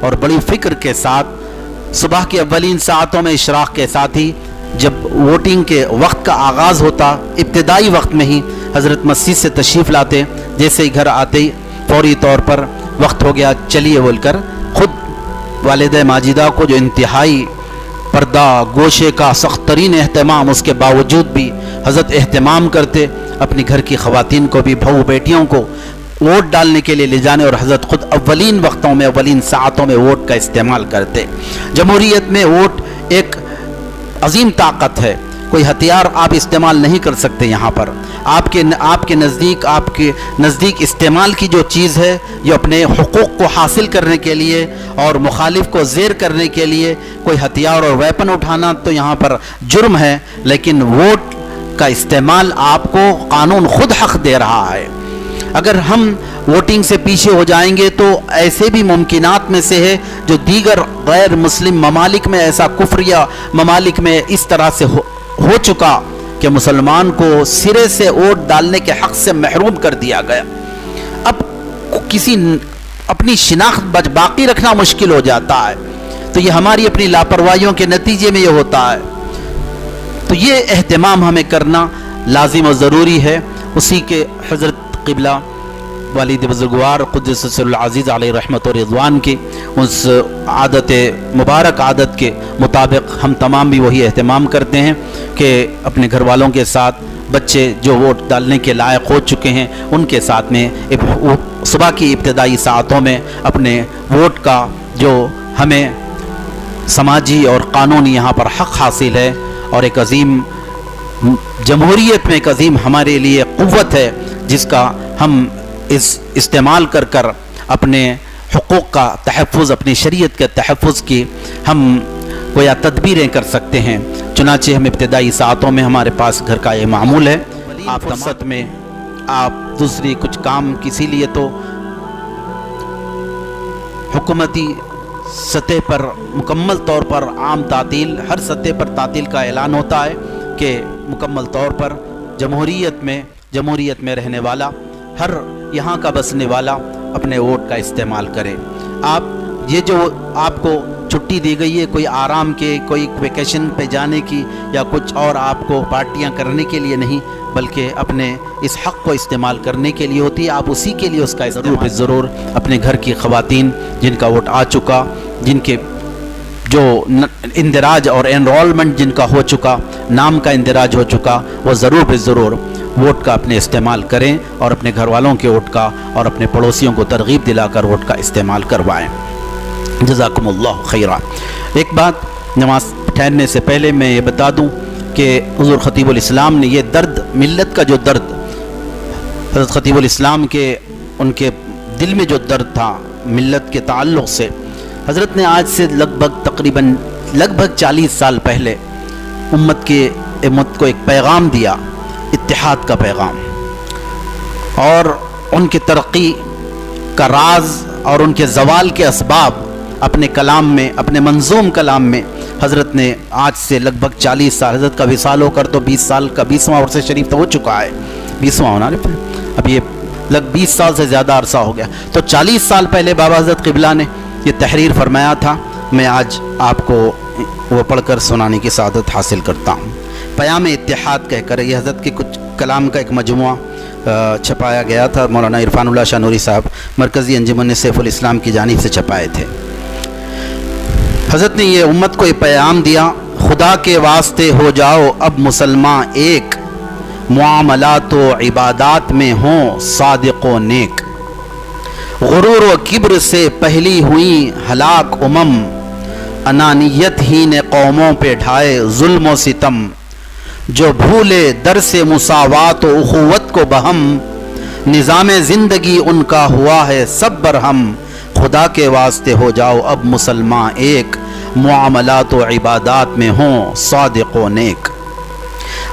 اور بڑی فکر کے ساتھ صبح کی اولین ساعتوں میں اشراق کے ساتھ ہی جب ووٹنگ کے وقت کا آغاز ہوتا، ابتدائی وقت میں ہی حضرت مسجد سے تشریف لاتے، جیسے ہی گھر آتے ہی فوری طور پر وقت ہو گیا چلیے بول کر خود والدہ ماجدہ کو جو انتہائی پردہ گوشے کا سخت ترین اہتمام اس کے باوجود بھی حضرت اہتمام کرتے، اپنی گھر کی خواتین کو بھی بہو بیٹیوں کو ووٹ ڈالنے کے لیے لے جانے، اور حضرت خود اولین وقتوں میں اولین ساعتوں میں ووٹ کا استعمال کرتے۔ جمہوریت میں ووٹ ایک عظیم طاقت ہے، کوئی ہتھیار آپ استعمال نہیں کر سکتے۔ یہاں پر آپ کے نزدیک استعمال کی جو چیز ہے، جو اپنے حقوق کو حاصل کرنے کے لیے اور مخالف کو زیر کرنے کے لیے کوئی ہتھیار اور ویپن اٹھانا تو یہاں پر جرم ہے، لیکن ووٹ کا استعمال آپ کو قانون خود حق دے رہا ہے۔ اگر ہم ووٹنگ سے پیچھے ہو جائیں گے تو ایسے بھی ممکنات میں سے ہے جو دیگر غیر مسلم ممالک میں، ایسا کفریہ ممالک میں اس طرح سے ہو چکا کہ مسلمان کو سرے سے ووٹ ڈالنے کے حق سے محروم کر دیا گیا۔ اب کسی اپنی شناخت باقی رکھنا مشکل ہو جاتا ہے، تو یہ ہماری اپنی لاپرواہیوں کے نتیجے میں یہ ہوتا ہے۔ تو یہ اہتمام ہمیں کرنا لازم و ضروری ہے۔ اسی کے حضرت قبلہ والد بزرگوار قدس سر العزیز علیہ رحمت و رضوان کی اس مبارک عادت کے مطابق ہم تمام بھی وہی اہتمام کرتے ہیں کہ اپنے گھر والوں کے ساتھ بچے جو ووٹ ڈالنے کے لائق ہو چکے ہیں ان کے ساتھ میں صبح کی ابتدائی ساعتوں میں اپنے ووٹ کا جو ہمیں سماجی اور قانونی یہاں پر حق حاصل ہے، اور ایک عظیم جمہوریت میں ایک عظیم ہمارے لیے قوت ہے جس کا ہم استعمال کر اپنے حقوق کا تحفظ، اپنی شریعت کے تحفظ کی ہم گویا تدبیریں کر سکتے ہیں۔ چنانچہ ہم ابتدائی ساعتوں میں ہمارے پاس گھر کا یہ معمول ہے، آپ فرصت میں آپ دوسری کچھ کام کسی لیے تو حکومتی سطح پر مکمل طور پر عام تعطیل، ہر سطح پر تعطیل کا اعلان ہوتا ہے کہ مکمل طور پر جمہوریت میں رہنے والا ہر یہاں کا بسنے والا اپنے ووٹ کا استعمال کرے۔ آپ یہ جو آپ کو چھٹی دی گئی ہے کوئی آرام کے، کوئی ویکیشن پہ جانے کی یا کچھ اور آپ کو پارٹیاں کرنے کے لیے نہیں، بلکہ اپنے اس حق کو استعمال کرنے کے لیے ہوتی ہے۔ آپ اسی کے لیے اس کا ضرور اپنے گھر کی خواتین جن کا ووٹ آ چکا، جن کے جو اندراج اور انرولمنٹ جن کا ہو چکا، نام کا اندراج ہو چکا، وہ ضرور ووٹ کا اپنے استعمال کریں اور اپنے گھر والوں کے ووٹ کا اور اپنے پڑوسیوں کو ترغیب دلا کر ووٹ کا استعمال کروائیں۔ جزاکم اللہ خیرہ۔ ایک بات نماز ٹھہرنے سے پہلے میں یہ بتا دوں کہ حضور خطیب الاسلام نے یہ درد، ملت کا جو درد، حضرت خطیب الاسلام کے ان کے دل میں جو درد تھا ملت کے تعلق سے، حضرت نے آج سے تقریباً 40 سال پہلے امت کو ایک پیغام دیا، اتحاد کا پیغام، اور ان کی ترقی کا راز اور ان کے زوال کے اسباب اپنے کلام میں، اپنے منظوم کلام میں حضرت نے آج سے 40 سال، حضرت کا وصال ہو کر تو 20 سال کا 20واں عرصہ شریف تو ہو چکا ہے، 20واں ہونا اب یہ 20 سال سے زیادہ عرصہ ہو گیا، تو 40 سال پہلے بابا حضرت قبلہ نے یہ تحریر فرمایا تھا۔ میں آج آپ کو وہ پڑھ کر سنانے کی سعادت حاصل کرتا ہوں۔ پیام اتحاد کہہ کر یہ حضرت کے کچھ کلام کا ایک مجموعہ چھپایا گیا تھا، مولانا عرفان اللہ شاہ نوری صاحب مرکزی انجمن سیف الاسلام کی جانب سے چھپائے تھے۔ حضرت نے یہ امت کو یہ پیغام دیا، خدا کے واسطے ہو جاؤ اب مسلمان ایک، معاملات و عبادات میں ہوں صادق و نیک، غرور و کبر سے پہلی ہوئی ہلاک امم، انانیت ہی نے قوموں پہ ڈھائے ظلم و ستم، جو بھولے در سے مساوات و اخوت کو بہم، نظام زندگی ان کا ہوا ہے سب برہم، خدا کے واسطے ہو جاؤ اب مسلمان ایک، معاملات و عبادات میں ہوں صادق و نیک،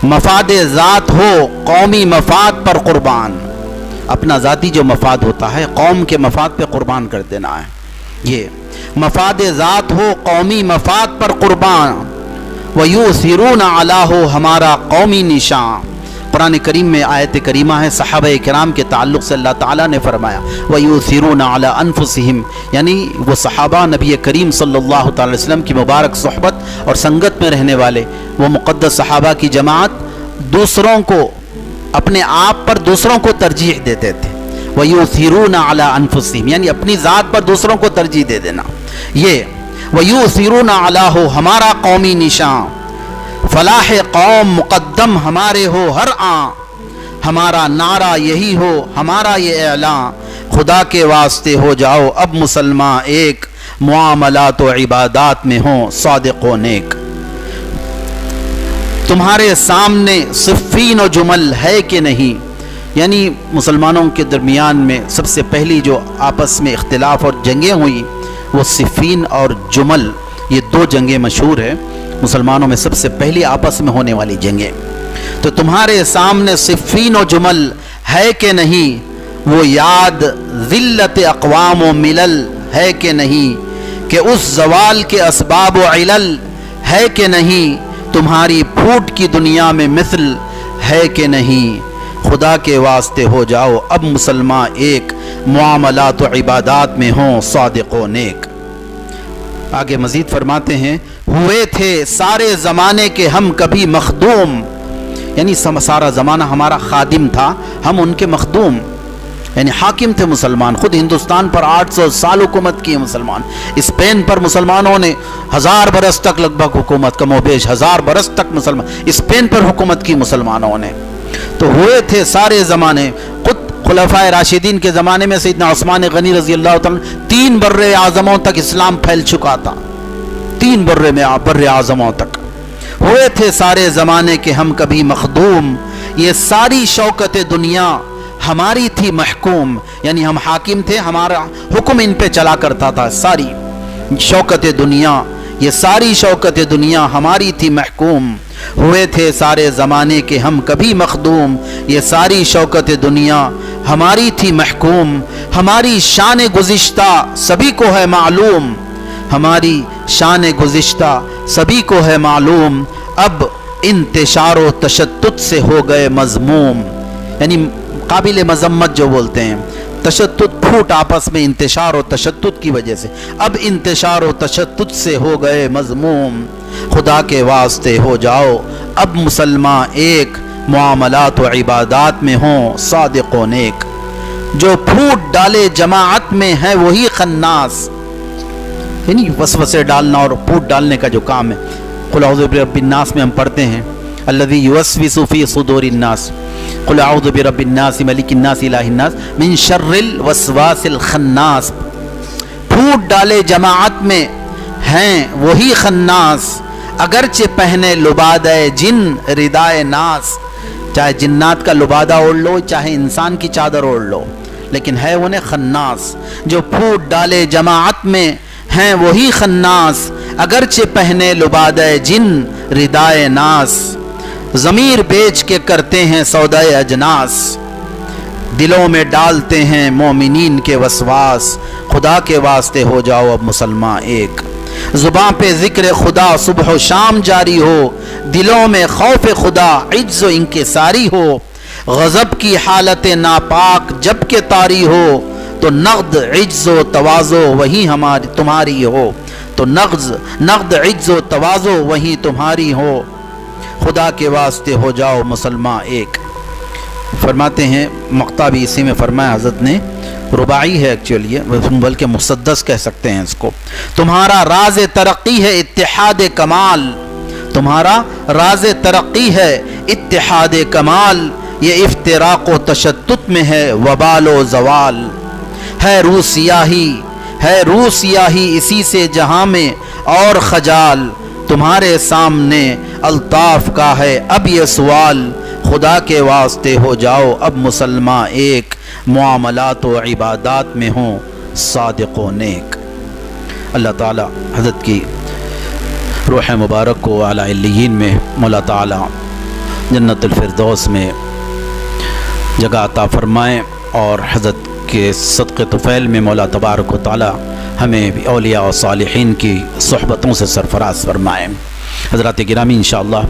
مفاد ذات ہو قومی مفاد پر قربان، اپنا ذاتی جو مفاد ہوتا ہے قوم کے مفاد پہ قربان کر دینا ہے، یہ مفاد ذات ہو قومی مفاد پر قربان، وَيُؤْثِرُونَ عَلَىٰ ہو ہمارا قومی نشان، قرآن کریم میں آیت کریمہ ہے صحابہ کرام کے تعلق سے اللہ تعالیٰ نے فرمایا وَيُؤْثِرُونَ عَلَىٰ أَنفُسِهِمْ، یعنی وہ صحابہ نبی کریم صلی اللہ تعالی وسلم کی مبارک صحبت اور سنگت میں رہنے والے وہ مقدس صحابہ کی جماعت دوسروں کو اپنے آپ پر دوسروں کو ترجیح دیتے تھے۔ وَيُؤْثِرُونَ عَلَىٰ أَنفُسِهِمْ یعنی اپنی ذات پر دوسروں کو ترجیح دے دینا۔ یہ وَيُؤْثِرُونَ عَلَىٰ ہمارا قومی نشان، فلاح قوم مقدم ہمارے ہو ہر آن، ہمارا نعرہ یہی ہو ہمارا یہ اعلان، خدا کے واسطے ہو جاؤ اب مسلمان ایک، معاملات و عبادات میں ہوں صادق و نیک۔ تمہارے سامنے صفین و جمل ہے کہ نہیں، یعنی مسلمانوں کے درمیان میں سب سے پہلی جو آپس میں اختلاف اور جنگیں ہوئی وہ صفین اور جمل، یہ دو جنگیں مشہور ہیں مسلمانوں میں، سب سے پہلی آپس میں ہونے والی جنگیں۔ تو تمہارے سامنے صفین و جمل ہے کہ نہیں، وہ یاد ذلت اقوام و ملل ہے کہ نہیں، کہ اس زوال کے اسباب و علل ہے کہ نہیں، تمہاری پھوٹ کی دنیا میں مثل ہے کہ نہیں، خدا کے واسطے ہو جاؤ اب مسلمان ایک، معاملات و عبادات میں ہوں صادق و نیک۔ آگے مزید فرماتے ہیں ہوئے تھے سارے زمانے کے ہم کبھی مخدوم، یعنی سارا زمانہ ہمارا خادم تھا، ہم ان کے مخدوم یعنی حاکم تھے مسلمان۔ خود ہندوستان پر 800 سال حکومت کی مسلمان، اسپین پر مسلمانوں نے 1000 برس تک لگ بھگ حکومت، کم و بیش 1000 برس تک مسلمان اسپین پر حکومت کی مسلمانوں نے۔ تو ہوئے تھے سارے زمانے، خود خلفائے راشدین کے زمانے میں سیدنا عثمان غنی رضی اللہ تعالیٰ 3 بر اعظموں تک اسلام پھیل چکا تھا، 3 بر اعظموں تک۔ ہوئے تھے سارے زمانے کے ہم کبھی مخدوم، یہ ساری شوکت دنیا ہماری تھی محکوم، یعنی ہم حاکم تھے، ہمارا حکم ان پہ چلا کرتا تھا، ساری شوکت دنیا، یہ ساری شوکت دنیا ہماری تھی محکوم۔ ہوئے تھے سارے زمانے کے ہم کبھی مخدوم، یہ ساری شوکت دنیا ہماری تھی محکوم، ہماری شان گزشتہ سبھی کو ہے معلوم، ہماری شان گزشتہ سبھی کو ہے معلوم، اب انتشار و تشدد سے ہو گئے مذموم، یعنی قابل مذمت جو بولتے ہیں، تشدد پھوٹ آپس میں انتشار و تشدد کی وجہ سے، اب انتشار و تشدد سے ہو گئے مذموم، خدا کے واسطے ہو جاؤ اب مسلمان ایک، معاملات و عبادات میں ہوں صادق و نیک۔ جو پھوٹ ڈالے جماعت میں ہے وہی خناس، یعنی وسوسے ڈالنا اور پھوٹ ڈالنے کا جو کام ہے۔ قل اعوذ برب الناس میں ہم پڑھتے ہیں الذی یوسوس فی صدور الناس، قل اعوذ برب الناس ملک الناس الہ الناس من شر الوسواس الخناس، پھوٹ ڈالے جماعت میں ہیں وہی خناس، اگرچہ پہنے لبادہ جن ردائے ناس، چاہے جنات کا لبادہ اوڑھ لو چاہے انسان کی چادر اوڑھ لو، لیکن ہے انہیں خناس۔ جو پھوٹ ڈالے جماعت میں ہیں وہی خناس، اگرچہ پہنے لبادہ جن ردائے ناس، ضمیر بیچ کے کرتے ہیں سودائے اجناس، دلوں میں ڈالتے ہیں مومنین کے وسواس، خدا کے واسطے ہو جاؤ اب مسلمان ایک۔ زباں پہ ذکر خدا صبح و شام جاری ہو، دلوں میں خوف خدا عجز و انکساری ہو، غضب کی حالت ناپاک جب کہ طاری ہو، تو نقد عجز و تواضع وہی ہماری تمہاری ہو، تو نقد عجز و تواضع وہی تمہاری ہو، خدا کے واسطے ہو جاؤ مسلمان ایک۔ فرماتے ہیں مقطع بھی اسی میں فرمایا حضرت نے، رباعی ہے ایکچولی، بلکہ مسدس کہہ سکتے ہیں اس کو۔ تمہارا راز ترقی ہے اتحاد کمال، تمہارا راز ترقی ہے اتحاد کمال، یہ افتراق و تشدد میں ہے وبال و زوال، ہے روح سیاہی اسی سے جہاں میں اور خجال، تمہارے سامنے الطاف کا ہے اب یہ سوال، خدا کے واسطے ہو جاؤ اب مسلمان ایک، معاملات و عبادات میں ہوں صادق و نیک۔ اللہ تعالی حضرت کی روح مبارک کو اعلیٰ علیین میں مولا تعالی جنت الفردوس میں جگہ عطا فرمائیں، اور حضرت کے صدقے طفیل میں مولا تبارک و تعالی ہمیں بھی اولیاء و صالحین کی صحبتوں سے سرفراز فرمائیں۔ حضرات گرامی انشاءاللہ